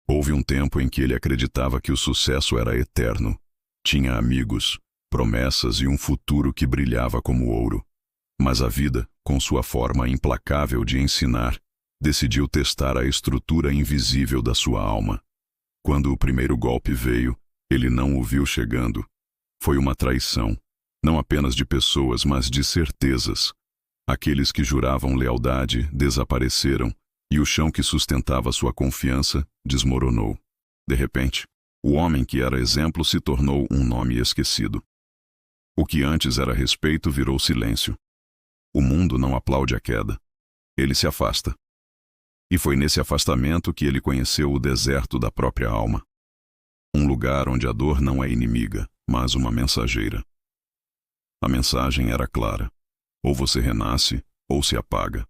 Houve um tempo em que ele acreditava que o sucesso era eterno. Tinha amigos, promessas e um futuro que brilhava como ouro. Mas a vida, com sua forma implacável de ensinar, decidiu testar a estrutura invisível da sua alma. Quando o primeiro golpe veio, ele não o viu chegando. Foi uma traição, não apenas de pessoas, mas de certezas. Aqueles que juravam lealdade desapareceram, e o chão que sustentava sua confiança desmoronou. De repente, o homem que era exemplo se tornou um nome esquecido. O que antes era respeito virou silêncio. O mundo não aplaude a queda. Ele se afasta. E foi nesse afastamento que ele conheceu o deserto da própria alma. Um lugar onde a dor não é inimiga, mas uma mensageira. A mensagem era clara. Ou você renasce, ou se apaga.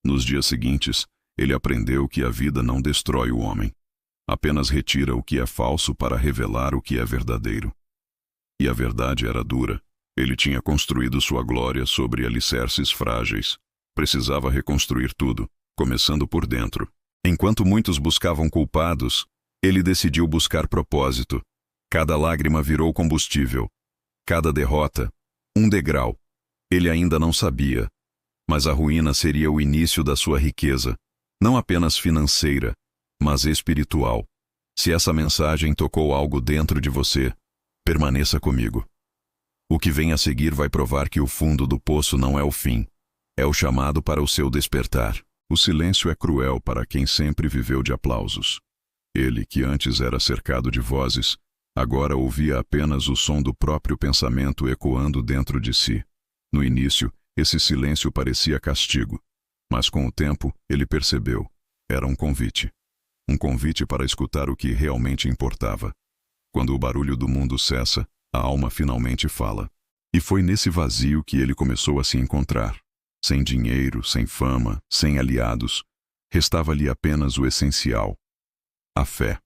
Nos dias seguintes, ele aprendeu que a vida não destrói o homem. Apenas retira o que é falso para revelar o que é verdadeiro. E a verdade era dura. Ele tinha construído sua glória sobre alicerces frágeis. Precisava reconstruir tudo, começando por dentro. Enquanto muitos buscavam culpados, ele decidiu buscar propósito. Cada lágrima virou combustível. Cada derrota, um degrau. Ele ainda não sabia, mas a ruína seria o início da sua riqueza, não apenas financeira, mas espiritual. Se essa mensagem tocou algo dentro de você, permaneça comigo. O que vem a seguir vai provar que o fundo do poço não é o fim, é o chamado para o seu despertar. O silêncio é cruel para quem sempre viveu de aplausos. Ele, que antes era cercado de vozes, agora ouvia apenas o som do próprio pensamento ecoando dentro de si. No início, esse silêncio parecia castigo, mas com o tempo ele percebeu. Era um convite. Um convite para escutar o que realmente importava. Quando o barulho do mundo cessa, a alma finalmente fala. E foi nesse vazio que ele começou a se encontrar. Sem dinheiro, sem fama, sem aliados. Restava-lhe apenas o essencial. A fé.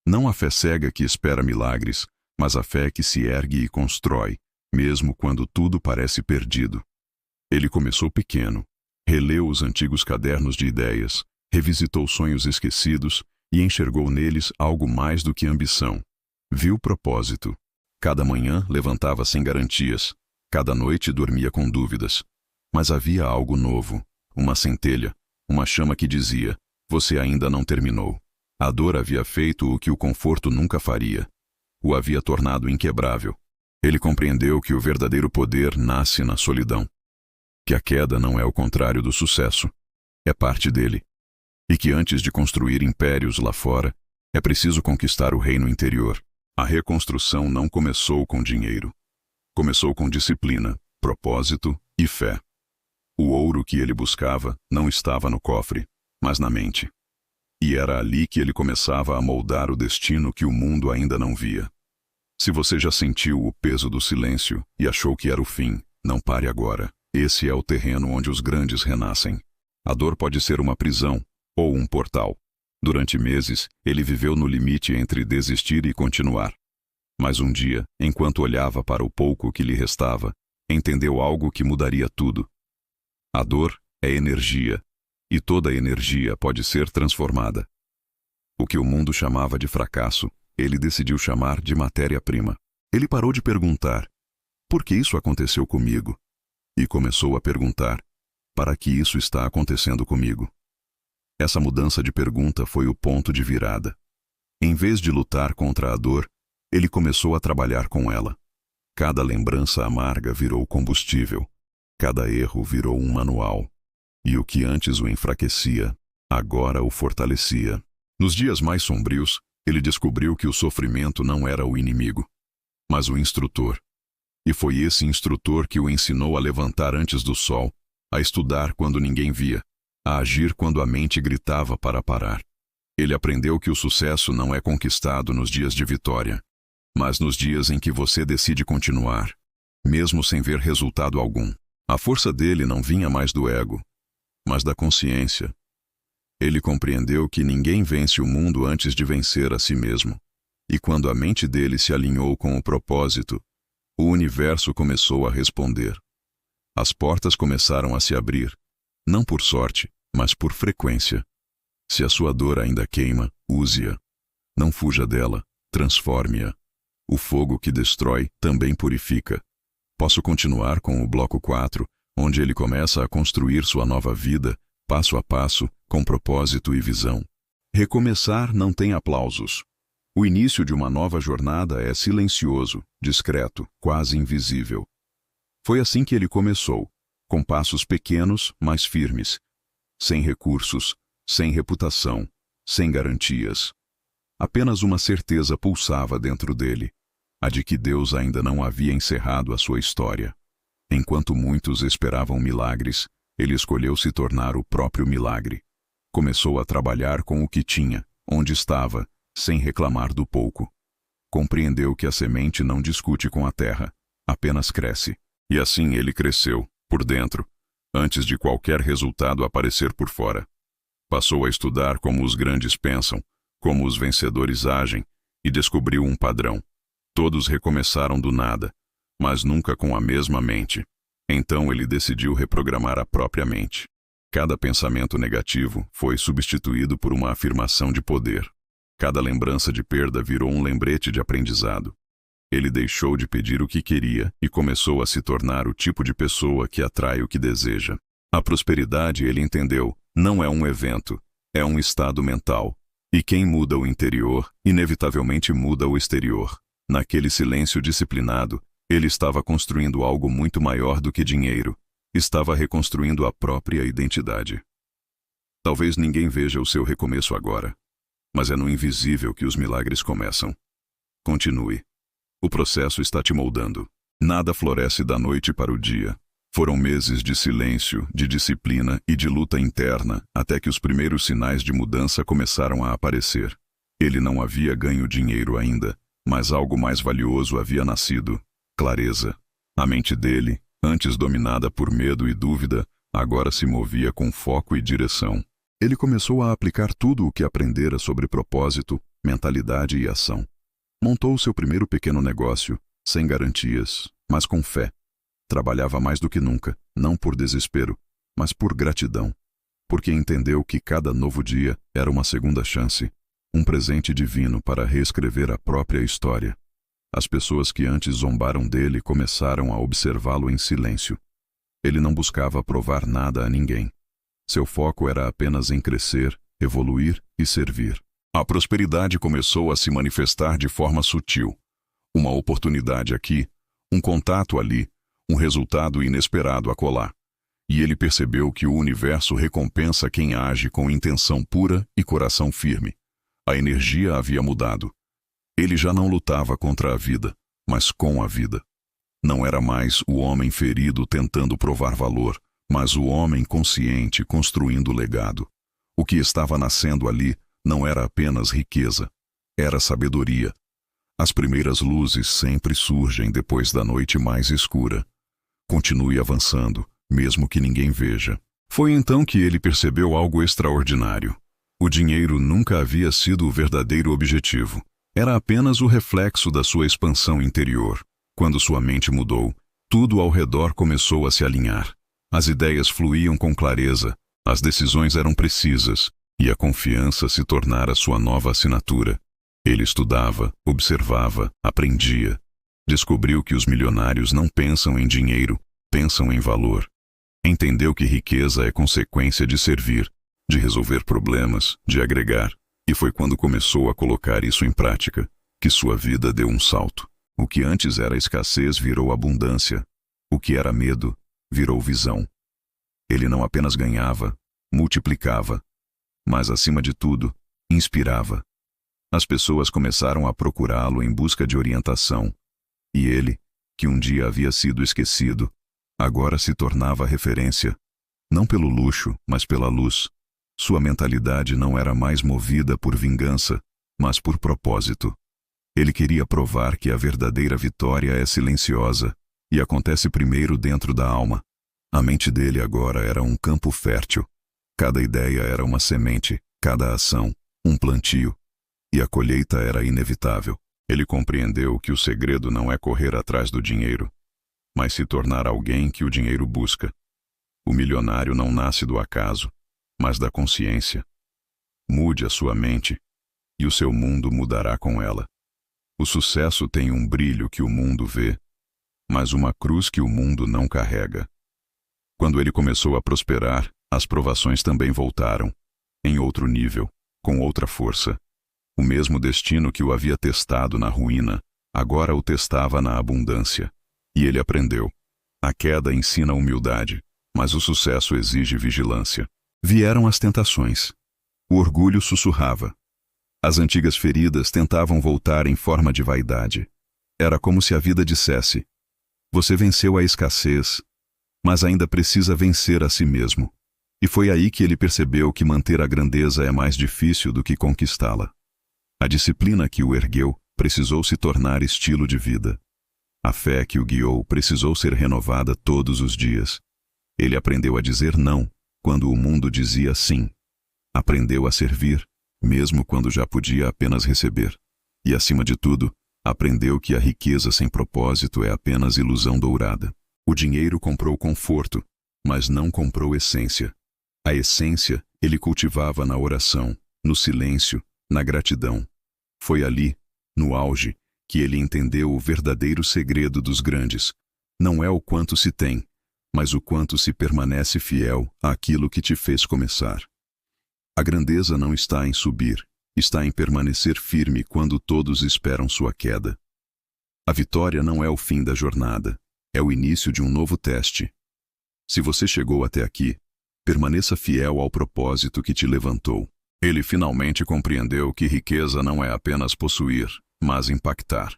Não a fé cega que espera milagres, mas a fé que se ergue e constrói, mesmo quando tudo parece perdido. Ele começou pequeno, releu os antigos cadernos de ideias, revisitou sonhos esquecidos e enxergou neles algo mais do que ambição. Viu propósito. Cada manhã levantava sem garantias, cada noite dormia com dúvidas. Mas havia algo novo, uma centelha, uma chama que dizia: você ainda não terminou. A dor havia feito o que o conforto nunca faria. O havia tornado inquebrável. Ele compreendeu que o verdadeiro poder nasce na solidão. Que a queda não é o contrário do sucesso. É parte dele. E que antes de construir impérios lá fora, é preciso conquistar o reino interior. A reconstrução não começou com dinheiro. Começou com disciplina, propósito e fé. O ouro que ele buscava não estava no cofre, mas na mente. E era ali que ele começava a moldar o destino que o mundo ainda não via. Se você já sentiu o peso do silêncio e achou que era o fim, não pare agora. Esse é o terreno onde os grandes renascem. A dor pode ser uma prisão ou um portal. Durante meses, ele viveu no limite entre desistir e continuar. Mas um dia, enquanto olhava para o pouco que lhe restava, entendeu algo que mudaria tudo. A dor é energia, e toda energia pode ser transformada. O que o mundo chamava de fracasso, ele decidiu chamar de matéria-prima. Ele parou de perguntar: por que isso aconteceu comigo? E começou a perguntar: para que isso está acontecendo comigo? Essa mudança de pergunta foi o ponto de virada. Em vez de lutar contra a dor, ele começou a trabalhar com ela. Cada lembrança amarga virou combustível. Cada erro virou um manual. E o que antes o enfraquecia, agora o fortalecia. Nos dias mais sombrios, ele descobriu que o sofrimento não era o inimigo, mas o instrutor. E foi esse instrutor que o ensinou a levantar antes do sol, a estudar quando ninguém via, a agir quando a mente gritava para parar. Ele aprendeu que o sucesso não é conquistado nos dias de vitória, mas nos dias em que você decide continuar, mesmo sem ver resultado algum. A força dele não vinha mais do ego, mas da consciência. Ele compreendeu que ninguém vence o mundo antes de vencer a si mesmo. E quando a mente dele se alinhou com o propósito, o universo começou a responder. As portas começaram a se abrir, não por sorte, mas por frequência. Se a sua dor ainda queima, Use-a. Não fuja dela, transforme-a. O fogo que destrói também purifica. Posso continuar com o bloco 4, onde ele começa a construir sua nova vida, passo a passo, com propósito e visão. Recomeçar não tem aplausos. O início de uma nova jornada é silencioso, discreto, quase invisível. Foi assim que ele começou, com passos pequenos, mas firmes. Sem recursos, sem reputação, sem garantias. Apenas uma certeza pulsava dentro dele, a de que Deus ainda não havia encerrado a sua história. Enquanto muitos esperavam milagres, ele escolheu se tornar o próprio milagre. Começou a trabalhar com o que tinha, onde estava, sem reclamar do pouco. Compreendeu que a semente não discute com a terra, apenas cresce. E assim ele cresceu, por dentro, antes de qualquer resultado aparecer por fora. Passou a estudar como os grandes pensam, como os vencedores agem, e descobriu um padrão. Todos recomeçaram do nada, mas nunca com a mesma mente. Então ele decidiu reprogramar a própria mente. Cada pensamento negativo foi substituído por uma afirmação de poder. Cada lembrança de perda virou um lembrete de aprendizado. Ele deixou de pedir o que queria e começou a se tornar o tipo de pessoa que atrai o que deseja. A prosperidade, ele entendeu, não é um evento, é um estado mental. E quem muda o interior, inevitavelmente muda o exterior. Naquele silêncio disciplinado, ele estava construindo algo muito maior do que dinheiro. Estava reconstruindo a própria identidade. Talvez ninguém veja o seu recomeço agora, mas é no invisível que os milagres começam. Continue. O processo está te moldando. Nada floresce da noite para o dia. Foram meses de silêncio, de disciplina e de luta interna, até que os primeiros sinais de mudança começaram a aparecer. Ele não havia ganho dinheiro ainda, mas algo mais valioso havia nascido: clareza. A mente dele, antes dominada por medo e dúvida, agora se movia com foco e direção. Ele começou a aplicar tudo o que aprendera sobre propósito, mentalidade e ação. Montou seu primeiro pequeno negócio, sem garantias, mas com fé. Trabalhava mais do que nunca, não por desespero, mas por gratidão. Porque entendeu que cada novo dia era uma segunda chance, um presente divino para reescrever a própria história. As pessoas que antes zombaram dele começaram a observá-lo em silêncio. Ele não buscava provar nada a ninguém. Seu foco era apenas em crescer, evoluir e servir. A prosperidade começou a se manifestar de forma sutil. Uma oportunidade aqui, um contato ali, um resultado inesperado acolá. E ele percebeu que o universo recompensa quem age com intenção pura e coração firme. A energia havia mudado. Ele já não lutava contra a vida, mas com a vida. Não era mais o homem ferido tentando provar valor, mas o homem consciente construindo legado. O que estava nascendo ali não era apenas riqueza, era sabedoria. As primeiras luzes sempre surgem depois da noite mais escura. Continue avançando, mesmo que ninguém veja. Foi então que ele percebeu algo extraordinário. O dinheiro nunca havia sido o verdadeiro objetivo. Era apenas o reflexo da sua expansão interior. Quando sua mente mudou, tudo ao redor começou a se alinhar. As ideias fluíam com clareza, as decisões eram precisas, e a confiança se tornara sua nova assinatura. Ele estudava, observava, aprendia. Descobriu que os milionários não pensam em dinheiro, pensam em valor. Entendeu que riqueza é consequência de servir, de resolver problemas, de agregar. E foi quando começou a colocar isso em prática, que sua vida deu um salto. O que antes era escassez virou abundância. O que era medo virou visão. Ele não apenas ganhava, multiplicava, mas, acima de tudo, inspirava. As pessoas começaram a procurá-lo em busca de orientação. E ele, que um dia havia sido esquecido, agora se tornava referência. Não pelo luxo, mas pela luz. Sua mentalidade não era mais movida por vingança, mas por propósito. Ele queria provar que a verdadeira vitória é silenciosa e acontece primeiro dentro da alma. A mente dele agora era um campo fértil. Cada ideia era uma semente, cada ação, um plantio. E a colheita era inevitável. Ele compreendeu que o segredo não é correr atrás do dinheiro, mas se tornar alguém que o dinheiro busca. O milionário não nasce do acaso, mas da consciência. Mude a sua mente, e o seu mundo mudará com ela. O sucesso tem um brilho que o mundo vê, mas uma cruz que o mundo não carrega. Quando ele começou a prosperar, as provações também voltaram, em outro nível, com outra força. O mesmo destino que o havia testado na ruína, agora o testava na abundância. E ele aprendeu. A queda ensina humildade, mas o sucesso exige vigilância. Vieram as tentações. O orgulho sussurrava. As antigas feridas tentavam voltar em forma de vaidade. Era como se a vida dissesse: você venceu a escassez, mas ainda precisa vencer a si mesmo. E foi aí que ele percebeu que manter a grandeza é mais difícil do que conquistá-la. A disciplina que o ergueu precisou se tornar estilo de vida. A fé que o guiou precisou ser renovada todos os dias. Ele aprendeu a dizer não quando o mundo dizia sim. Aprendeu a servir, mesmo quando já podia apenas receber. E, acima de tudo, aprendeu que a riqueza sem propósito é apenas ilusão dourada. O dinheiro comprou conforto, mas não comprou essência. A essência ele cultivava na oração, no silêncio, na gratidão. Foi ali, no auge, que ele entendeu o verdadeiro segredo dos grandes. Não é o quanto se tem, mas o quanto se permanece fiel àquilo que te fez começar. A grandeza não está em subir, está em permanecer firme quando todos esperam sua queda. A vitória não é o fim da jornada, é o início de um novo teste. Se você chegou até aqui, permaneça fiel ao propósito que te levantou. Ele finalmente compreendeu que riqueza não é apenas possuir, mas impactar.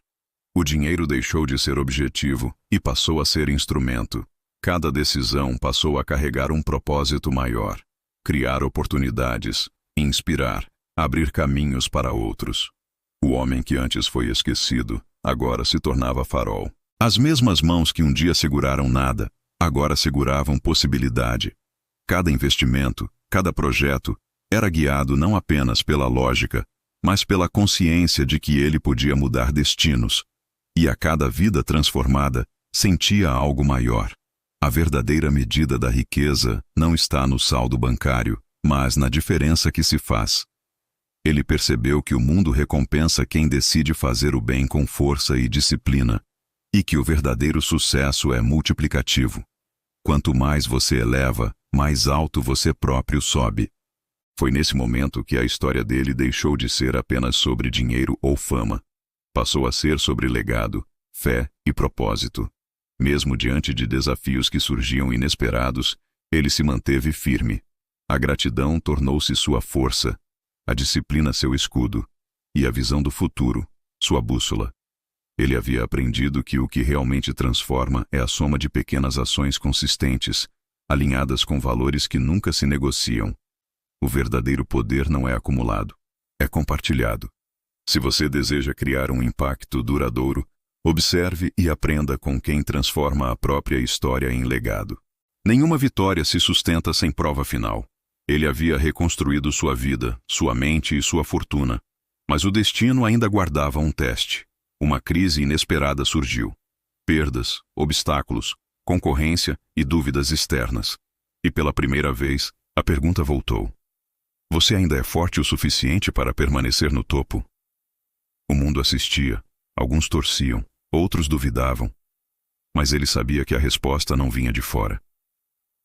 O dinheiro deixou de ser objetivo e passou a ser instrumento. Cada decisão passou a carregar um propósito maior: criar oportunidades, inspirar, abrir caminhos para outros. O homem que antes foi esquecido, agora se tornava farol. As mesmas mãos que um dia seguraram nada, agora seguravam possibilidade. Cada investimento, cada projeto, era guiado não apenas pela lógica, mas pela consciência de que ele podia mudar destinos. E a cada vida transformada, sentia algo maior. A verdadeira medida da riqueza não está no saldo bancário, mas na diferença que se faz. Ele percebeu que o mundo recompensa quem decide fazer o bem com força e disciplina, e que o verdadeiro sucesso é multiplicativo. Quanto mais você eleva, mais alto você próprio sobe. Foi nesse momento que a história dele deixou de ser apenas sobre dinheiro ou fama. Passou a ser sobre legado, fé e propósito. Mesmo diante de desafios que surgiam inesperados, ele se manteve firme. A gratidão tornou-se sua força, a disciplina seu escudo, e a visão do futuro, sua bússola. Ele havia aprendido que o que realmente transforma é a soma de pequenas ações consistentes, alinhadas com valores que nunca se negociam. O verdadeiro poder não é acumulado, é compartilhado. Se você deseja criar um impacto duradouro, observe e aprenda com quem transforma a própria história em legado. Nenhuma vitória se sustenta sem prova final. Ele havia reconstruído sua vida, sua mente e sua fortuna. Mas o destino ainda guardava um teste. Uma crise inesperada surgiu. Perdas, obstáculos, concorrência e dúvidas externas. E pela primeira vez, a pergunta voltou: você ainda é forte o suficiente para permanecer no topo? O mundo assistia, alguns torciam, outros duvidavam. Mas ele sabia que a resposta não vinha de fora.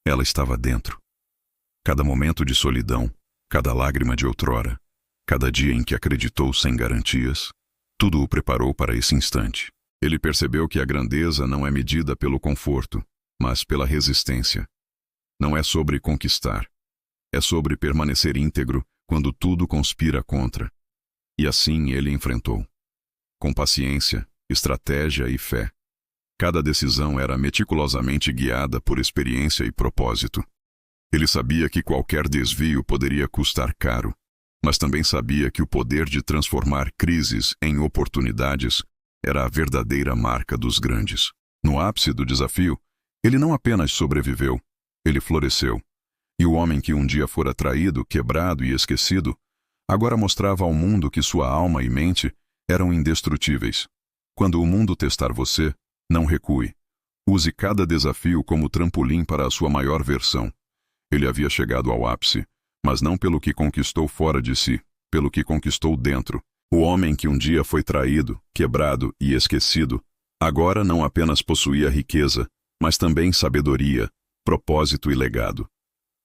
Ela estava dentro. Cada momento de solidão, cada lágrima de outrora, cada dia em que acreditou sem garantias, tudo o preparou para esse instante. Ele percebeu que a grandeza não é medida pelo conforto, mas pela resistência. Não é sobre conquistar. É sobre permanecer íntegro quando tudo conspira contra. E assim ele enfrentou. Com paciência, estratégia e fé. Cada decisão era meticulosamente guiada por experiência e propósito. Ele sabia que qualquer desvio poderia custar caro, mas também sabia que o poder de transformar crises em oportunidades era a verdadeira marca dos grandes. No ápice do desafio, ele não apenas sobreviveu, ele floresceu. E o homem que um dia fora traído, quebrado e esquecido, agora mostrava ao mundo que sua alma e mente eram indestrutíveis. Quando o mundo testar você, não recue. Use cada desafio como trampolim para a sua maior versão. Ele havia chegado ao ápice, mas não pelo que conquistou fora de si, pelo que conquistou dentro. O homem que um dia foi traído, quebrado e esquecido, agora não apenas possuía riqueza, mas também sabedoria, propósito e legado.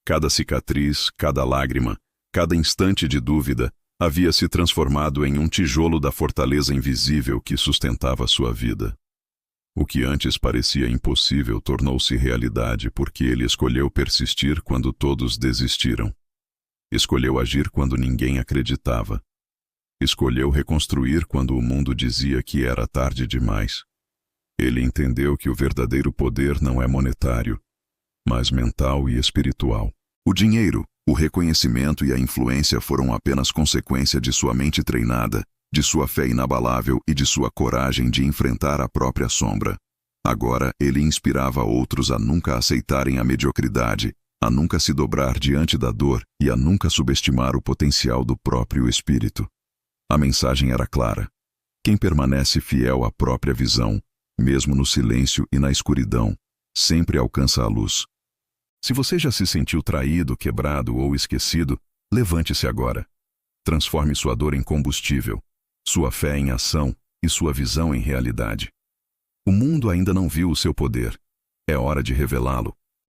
Cada cicatriz, cada lágrima, cada instante de dúvida havia se transformado em um tijolo da fortaleza invisível que sustentava sua vida. O que antes parecia impossível tornou-se realidade porque ele escolheu persistir quando todos desistiram. Escolheu agir quando ninguém acreditava. Escolheu reconstruir quando o mundo dizia que era tarde demais. Ele entendeu que o verdadeiro poder não é monetário, mas mental e espiritual. O dinheiro, o reconhecimento e a influência foram apenas consequência de sua mente treinada, de sua fé inabalável e de sua coragem de enfrentar a própria sombra. Agora ele inspirava outros a nunca aceitarem a mediocridade, a nunca se dobrar diante da dor e a nunca subestimar o potencial do próprio espírito. A mensagem era clara. Quem permanece fiel à própria visão, mesmo no silêncio e na escuridão, sempre alcança a luz. Se você já se sentiu traído, quebrado ou esquecido, levante-se agora. Transforme sua dor em combustível, sua fé em ação e sua visão em realidade. O mundo ainda não viu o seu poder. É hora de revelá-lo.